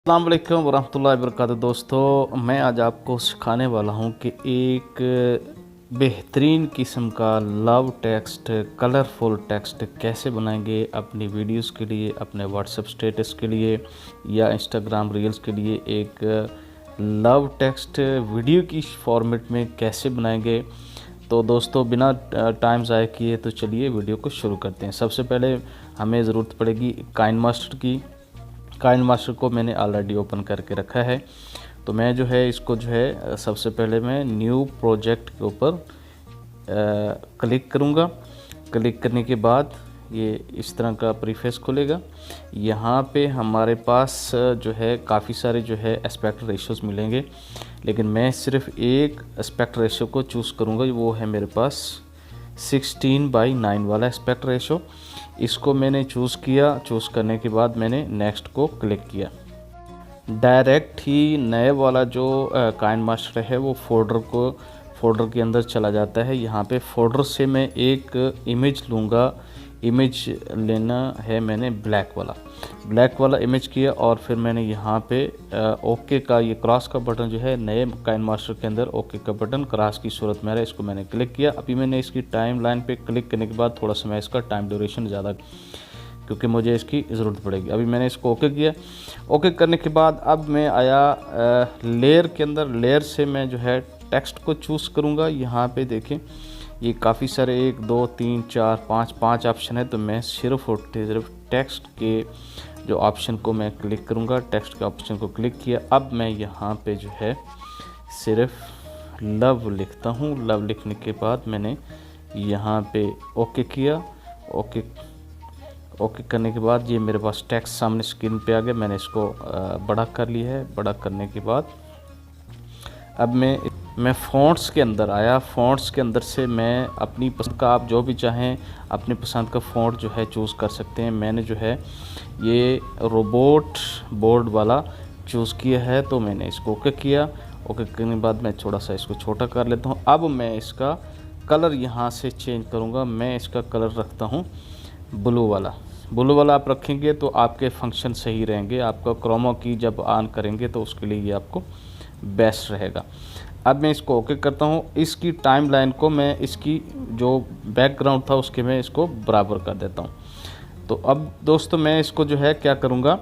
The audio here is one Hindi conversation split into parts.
अस्सलाम वालेकुम वरहमतुल्लाहि वबरकातुहू। दोस्तों, मैं आज आपको सिखाने वाला हूं कि एक बेहतरीन किस्म का लव टेक्स्ट, कलरफुल टेक्स्ट कैसे बनाएंगे अपनी वीडियोस के लिए, अपने व्हाट्सएप स्टेटस के लिए या इंस्टाग्राम रील्स के लिए। एक लव टेक्स्ट वीडियो की फॉर्मेट में कैसे बनाएंगे। तो दोस्तों, बिना टाइम ज़ाया किए तो चलिए वीडियो को शुरू करते हैं। सबसे पहले हमें ज़रूरत पड़ेगी काइनमास्टर की। काइनमास्टर को मैंने ऑलरेडी ओपन करके रखा है। तो मैं जो है इसको जो है सबसे पहले मैं न्यू प्रोजेक्ट के ऊपर क्लिक करूँगा। क्लिक करने के बाद ये इस तरह का प्रीफेस खुलेगा। यहाँ पे हमारे पास जो है काफ़ी सारे जो है एस्पेक्ट रेशियोज़ मिलेंगे, लेकिन मैं सिर्फ एक एस्पेक्ट रेशियो को चूज़ करूँगा। वो है मेरे पास 16:9 वाला एस्पेक्ट रेशियो। इसको मैंने चूज़ किया। चूज़ करने के बाद मैंने नेक्स्ट को क्लिक किया। डायरेक्ट ही नए वाला जो काइनमास्टर है वो फोल्डर के अंदर चला जाता है। यहाँ पे फोल्डर से मैं एक इमेज लूँगा। इमेज लेना है मैंने ब्लैक वाला इमेज किया और फिर मैंने यहाँ पे ओके का ये क्रॉस का बटन जो है नए काइनमास्टर के अंदर ओके का बटन क्रॉस की सूरत में है, इसको मैंने क्लिक किया। अभी मैंने इसकी टाइम लाइन पे क्लिक करने के बाद थोड़ा सा मैं इसका टाइम ड्यूरेशन ज़्यादा, क्योंकि मुझे इसकी ज़रूरत पड़ेगी। अभी मैंने इसको ओके किया। ओके करने के बाद अब मैं आया लेयर के अंदर। लेयर से मैं जो है टेक्स्ट को चूज़ करूँगा। यहाँ पे देखें ये काफ़ी सारे 1 2 3 4 5 ऑप्शन है। तो मैं सिर्फ और सिर्फ टेक्स्ट के जो ऑप्शन को मैं क्लिक करूँगा। टेक्स्ट के ऑप्शन को क्लिक किया। अब मैं यहाँ पे जो है सिर्फ लव लिखता हूँ। लव लिखने के बाद मैंने यहाँ पे ओके किया। ओके करने के बाद ये मेरे पास टेक्स्ट सामने स्क्रीन पे आ गया। मैंने इसको बड़ा कर लिया है। बड़ा करने के बाद अब मैं फ़ॉन्ट्स के अंदर आया। फ़ॉन्ट्स के अंदर से मैं अपनी पसंद का, आप जो भी चाहें अपनी पसंद का फ़ॉन्ट जो है चूज़ कर सकते हैं। मैंने जो है ये रोबोट बोर्ड वाला चूज़ किया है। तो मैंने इसको ओके किया। ओके करने के बाद मैं थोड़ा सा इसको छोटा कर लेता हूँ। अब मैं इसका कलर यहाँ से चेंज करूँगा। मैं इसका कलर रखता हूँ ब्लू वाला आप रखेंगे तो आपके फंक्शन सही रहेंगे। आपका क्रोमा की जब ऑन करेंगे तो उसके लिए ये आपको बेस्ट रहेगा। अब मैं इसको ओके करता हूँ। इसकी टाइम लाइन को मैं इसकी जो बैकग्राउंड था उसके मैं इसको बराबर कर देता हूँ। तो अब दोस्तों, मैं इसको जो है क्या करूँगा,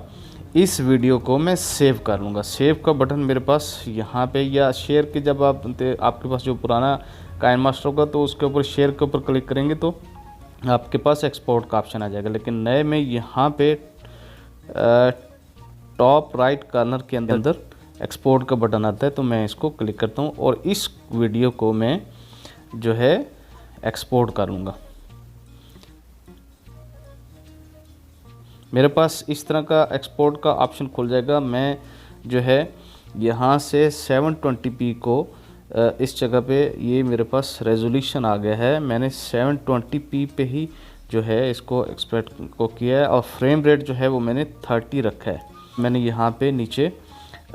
इस वीडियो को मैं सेव कर लूँगा। सेव का बटन मेरे पास यहाँ पे, या शेयर के जब आपके पास जो पुराना काइनमास्टर होगा तो उसके ऊपर शेयर के ऊपर क्लिक करेंगे तो आपके पास एक्सपोर्ट का ऑप्शन आ जाएगा। लेकिन नए में यहाँ पे टॉप राइट कॉर्नर के अंदर एक्सपोर्ट का बटन आता है। तो मैं इसको क्लिक करता हूँ और इस वीडियो को मैं जो है एक्सपोर्ट कर लूँगा। मेरे पास इस तरह का एक्सपोर्ट का ऑप्शन खुल जाएगा। मैं जो है यहाँ से 720p को इस जगह पे ये मेरे पास रेजोल्यूशन आ गया है। मैंने 720p पे ही जो है इसको एक्सपोर्ट को किया है और फ्रेम रेट जो है वो मैंने 30 रखा है। मैंने यहाँ पे नीचे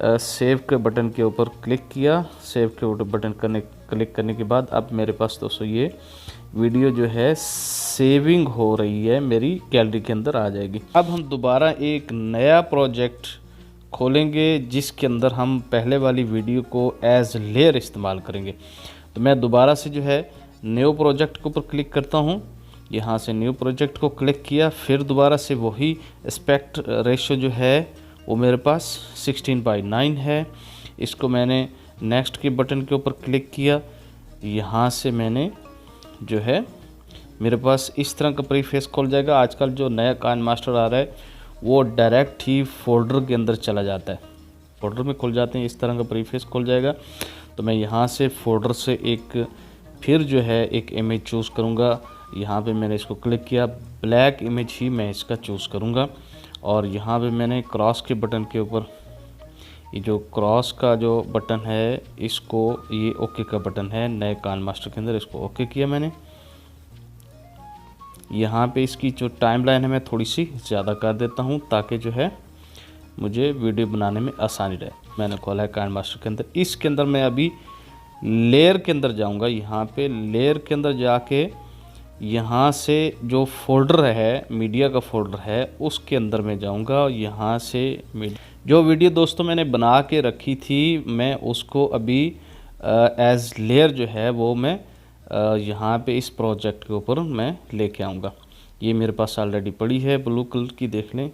सेव के बटन के ऊपर क्लिक किया। सेव के बटन क्लिक करने के बाद अब मेरे पास दोस्तों ये वीडियो जो है सेविंग हो रही है, मेरी गैलरी के अंदर आ जाएगी। अब हम दोबारा एक नया प्रोजेक्ट खोलेंगे जिसके अंदर हम पहले वाली वीडियो को एज लेयर इस्तेमाल करेंगे। तो मैं दोबारा से जो है न्यू प्रोजेक्ट के ऊपर क्लिक करता हूँ। यहाँ से न्यू प्रोजेक्ट को क्लिक किया। फिर दोबारा से वही एस्पेक्ट रेशियो जो है वो मेरे पास 16:9 है। इसको मैंने नेक्स्ट के बटन के ऊपर क्लिक किया। यहाँ से मैंने जो है मेरे पास इस तरह का प्रीफेस खुल जाएगा। आजकल जो नया काइनमास्टर आ रहा है वो डायरेक्ट ही फोल्डर के अंदर चला जाता है। फोल्डर में खुल जाते हैं, इस तरह का प्रीफेस खुल जाएगा। तो मैं यहाँ से फोल्डर से फिर जो है एक इमेज चूज़ करूँगा। यहाँ पे मैंने इसको क्लिक किया। ब्लैक इमेज ही मैं इसका चूज़ करूँगा और यहाँ पे मैंने क्रॉस के बटन के ऊपर, ये जो क्रॉस का जो बटन है इसको, ये ओके का बटन है नए काइनमास्टर के अंदर, इसको ओके किया मैंने। यहाँ पे इसकी जो टाइम लाइन है मैं थोड़ी सी ज़्यादा कर देता हूँ ताकि जो है मुझे वीडियो बनाने में आसानी रहे। मैंने खोला है काइनमास्टर के अंदर। इसके अंदर मैं अभी लेयर के अंदर जाऊँगा। यहाँ पे लेयर के अंदर जाके यहाँ से जो फोल्डर है, मीडिया का फोल्डर है, उसके अंदर मैं जाऊँगा। यहाँ से जो वीडियो दोस्तों मैंने बना के रखी थी, मैं उसको अभी एज लेयर जो है वो मैं यहाँ पे इस प्रोजेक्ट के ऊपर मैं लेके आऊँगा। ये मेरे पास ऑलरेडी पड़ी है ब्लू कलर की, देख लें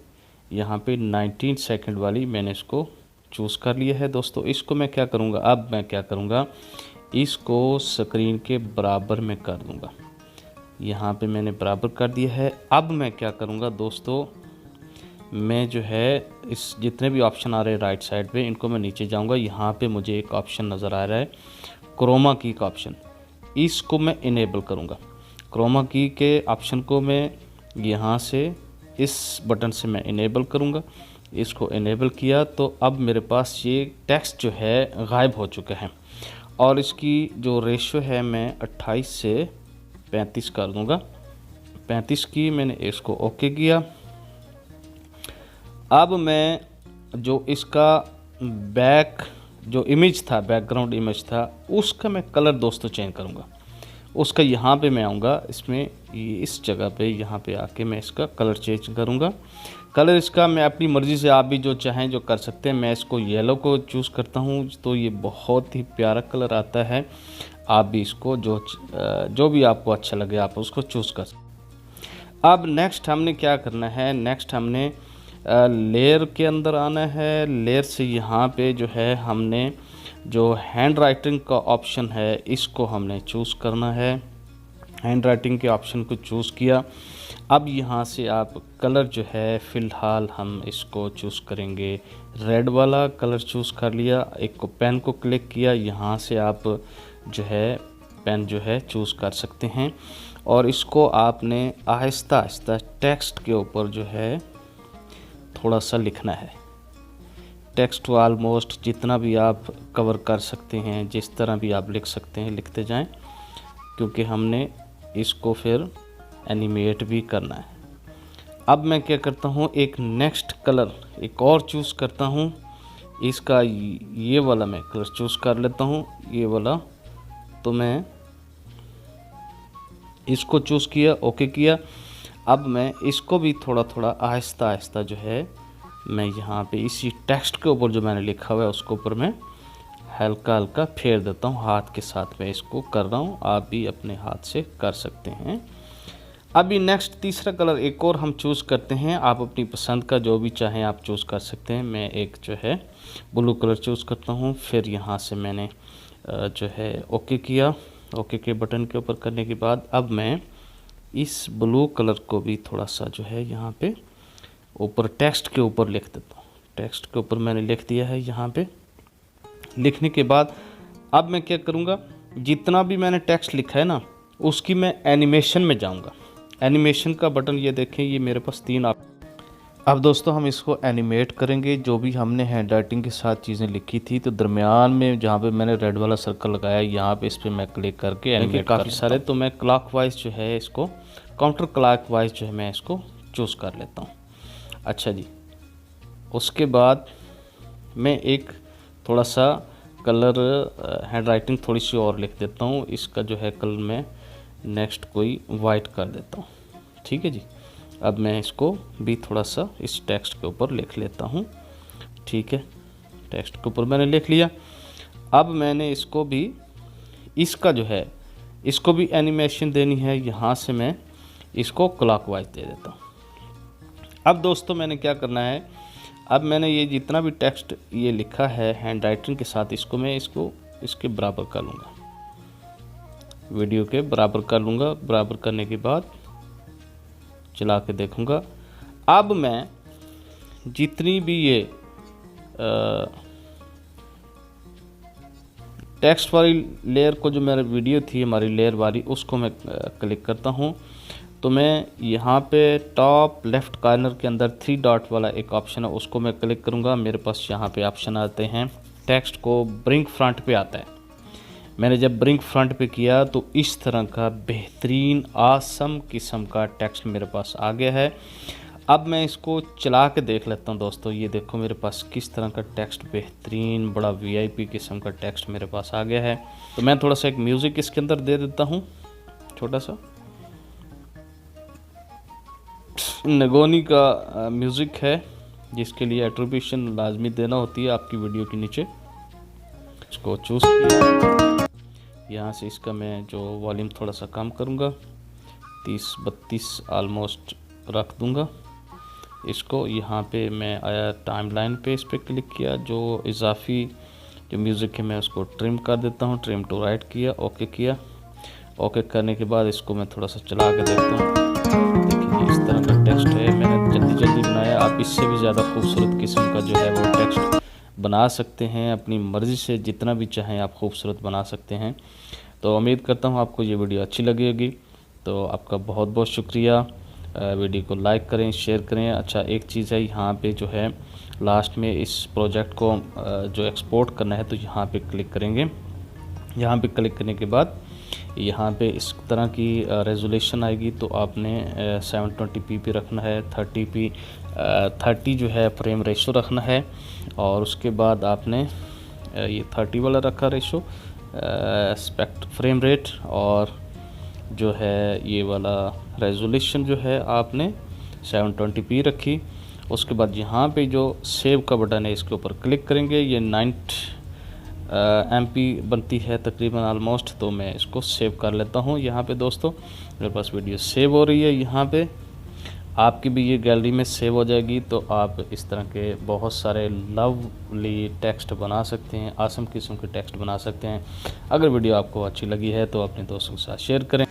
यहाँ पे 19 सेकंड वाली मैंने इसको चूज़ कर लिया है दोस्तों। इसको मैं क्या करूँगा, अब मैं क्या करूँगा, इसको स्क्रीन के बराबर में कर दूँगा। यहाँ पे मैंने बराबर कर दिया है। अब मैं क्या करूँगा दोस्तों, मैं जो है इस जितने भी ऑप्शन आ रहे हैं राइट साइड पे, इनको मैं नीचे जाऊँगा। यहाँ पे मुझे एक ऑप्शन नज़र आ रहा है क्रोमा की का ऑप्शन, इसको मैं इनेबल करूँगा। क्रोमा की के ऑप्शन को मैं यहाँ से इस बटन से मैं इनेबल करूँगा। इसको इनेबल किया तो अब मेरे पास ये टेक्स्ट जो है गायब हो चुका है, और इसकी जो रेशो है मैं 28 से 35 कर दूँगा। 35 की मैंने इसको ओके किया। अब मैं जो इसका जो इमेज था, बैकग्राउंड इमेज था, उसका मैं कलर दोस्तों चेंज करूँगा। उसका यहाँ पे मैं आऊँगा, इसमें इस जगह पे यहाँ पे आके मैं इसका कलर चेंज करूँगा। कलर इसका मैं अपनी मर्ज़ी से, आप भी जो चाहें जो कर सकते हैं। मैं इसको येलो को चूज़ करता हूँ, तो ये बहुत ही प्यारा कलर आता है। आप भी इसको जो भी आपको अच्छा लगे आप उसको चूज़ कर सकते। अब नेक्स्ट हमने क्या करना है, नेक्स्ट हमने लेयर के अंदर आना है। लेयर से यहाँ पे जो है हमने जो हैंड राइटिंग का ऑप्शन है इसको हमने चूज़ करना है। हैंड राइटिंग के ऑप्शन को चूज़ किया। अब यहाँ से आप कलर जो है फ़िलहाल हम इसको चूज़ करेंगे रेड वाला कलर चूज़ कर लिया। एक को पेन को क्लिक किया, यहाँ से आप जो है पेन जो है चूज़ कर सकते हैं, और इसको आपने आहिस्ता आहिस्ता टेक्स्ट के ऊपर जो है थोड़ा सा लिखना है। टेक्स्ट को ऑलमोस्ट जितना भी आप कवर कर सकते हैं, जिस तरह भी आप लिख सकते हैं लिखते जाएं, क्योंकि हमने इसको फिर एनिमेट भी करना है। अब मैं क्या करता हूँ, एक नेक्स्ट कलर एक और चूज़ करता हूँ। इसका ये वाला मैं कलर चूज़ कर लेता हूँ, ये वाला। तो मैं इसको चूज़ किया, ओके किया। अब मैं इसको भी थोड़ा थोड़ा आहिस्ता आहिस्ता जो है मैं यहाँ पे इसी टेक्स्ट के ऊपर जो मैंने लिखा हुआ है उसके ऊपर मैं हल्का हल्का फेर देता हूँ। हाथ के साथ मैं इसको कर रहा हूँ, आप भी अपने हाथ से कर सकते हैं। अभी नेक्स्ट तीसरा कलर एक और हम चूज़ करते हैं। आप अपनी पसंद का जो भी चाहें आप चूज़ कर सकते हैं। मैं एक जो है ब्लू कलर चूज़ करता हूँ। फिर यहाँ से मैंने जो है ओके किया। ओके के बटन के ऊपर करने के बाद अब मैं इस ब्लू कलर को भी थोड़ा सा जो है यहाँ पे ऊपर टेक्स्ट के ऊपर लिख देता हूँ। टेक्स्ट के ऊपर मैंने लिख दिया है। यहाँ पे लिखने के बाद अब मैं क्या करूँगा, जितना भी मैंने टेक्स्ट लिखा है ना उसकी मैं एनिमेशन में जाऊँगा। एनिमेशन का बटन ये देखें, ये मेरे पास 3 आप। अब दोस्तों हम इसको एनिमेट करेंगे। जो भी हमने हैंड राइटिंग के साथ चीज़ें लिखी थी, तो दरमियान में जहाँ पे मैंने रेड वाला सर्कल लगाया, यहाँ पे इस पर मैं क्लिक करके एनिमेट काफ़ी सारे, तो मैं क्लॉकवाइज जो है इसको काउंटर क्लॉकवाइज जो है मैं इसको चूज़ कर लेता हूँ। अच्छा जी, उसके बाद मैं एक थोड़ा सा कलर हैंड राइटिंग थोड़ी सी और लिख देता हूँ। इसका जो है कलर मैं नेक्स्ट कोई वाइट कर देता हूँ। ठीक है जी। अब मैं इसको भी थोड़ा सा इस टेक्स्ट के ऊपर लिख लेता हूँ। ठीक है, टेक्स्ट के ऊपर मैंने लिख लिया। अब मैंने इसको भी, इसका जो है इसको भी एनिमेशन देनी है। यहाँ से मैं इसको क्लॉकवाइज दे देता हूँ। अब दोस्तों मैंने क्या करना है, अब मैंने ये जितना भी टेक्स्ट ये लिखा है हैंड राइटिंग के साथ, इसको मैं इसके बराबर कर लूँगा, वीडियो के बराबर कर लूँगा। बराबर करने के बाद चला के देखूँगा। अब मैं जितनी भी ये टेक्स्ट वाली लेयर को, जो मेरी वीडियो थी हमारी लेयर वाली, उसको मैं क्लिक करता हूँ। तो मैं यहाँ पे टॉप लेफ़्ट कॉर्नर के अंदर 3 डॉट वाला एक ऑप्शन है, उसको मैं क्लिक करूँगा। मेरे पास यहाँ पे ऑप्शन आते हैं, टेक्स्ट को ब्रिंग फ्रंट पे आता है। मैंने जब ब्रिंग फ्रंट पे किया तो इस तरह का बेहतरीन आसम किस्म का टेक्स्ट मेरे पास आ गया है। अब मैं इसको चला के देख लेता हूँ दोस्तों। ये देखो मेरे पास किस तरह का टेक्स्ट, बेहतरीन बड़ा VIP किस्म का टेक्स्ट मेरे पास आ गया है। तो मैं थोड़ा सा एक म्यूज़िक इसके अंदर दे देता हूँ, छोटा सा नगोनी का म्यूज़िक है। जिसके लिए एट्रीब्यूशन लाजमी देना होती है आपकी वीडियो के नीचे। इसको चूज़ किया, यहाँ से इसका मैं जो वॉल्यूम थोड़ा सा कम करूँगा, 30-32 ऑलमोस्ट रख दूँगा इसको। यहाँ पे मैं आया टाइमलाइन पे, इस पर क्लिक किया, जो इजाफी जो म्यूज़िक है मैं उसको ट्रिम कर देता हूँ, ट्रिम टू राइट किया, ओके किया। ओके करने के बाद इसको मैं थोड़ा सा चला के देखता हूँ। देखिए इस तरह का टेक्स्ट है, मैंने जल्दी बनाया। आप इससे भी ज़्यादा खूबसूरत किस्म का जो है वो टेक्स्ट बना सकते हैं, अपनी मर्ज़ी से जितना भी चाहें आप खूबसूरत बना सकते हैं। तो उम्मीद करता हूँ आपको ये वीडियो अच्छी लगेगी। तो आपका बहुत बहुत शुक्रिया। वीडियो को लाइक करें, शेयर करें। अच्छा, एक चीज़ है, यहाँ पे जो है लास्ट में इस प्रोजेक्ट को जो एक्सपोर्ट करना है तो यहाँ पे क्लिक करेंगे। यहाँ पे क्लिक करने के बाद यहाँ पे इस तरह की रेजोल्यूशन आएगी। तो आपने 720p पे रखना है, 30 जो है फ्रेम रेशो रखना है, और उसके बाद आपने ये 30 वाला रखा रेशो, एस्पेक्ट फ्रेम रेट, और जो है ये वाला रेजोल्यूशन जो है आपने 720p रखी। उसके बाद यहाँ पे जो सेव का बटन है इसके ऊपर क्लिक करेंगे। ये 9 MP बनती है तकरीबन ऑलमोस्ट, तो मैं इसको सेव कर लेता हूँ। यहाँ पे दोस्तों मेरे पास वीडियो सेव हो रही है, यहाँ पे आपकी भी ये गैलरी में सेव हो जाएगी। तो आप इस तरह के बहुत सारे लवली टेक्स्ट बना सकते हैं, आसम किस्म के टेक्स्ट बना सकते हैं। अगर वीडियो आपको अच्छी लगी है तो अपने दोस्तों के साथ शेयर करें।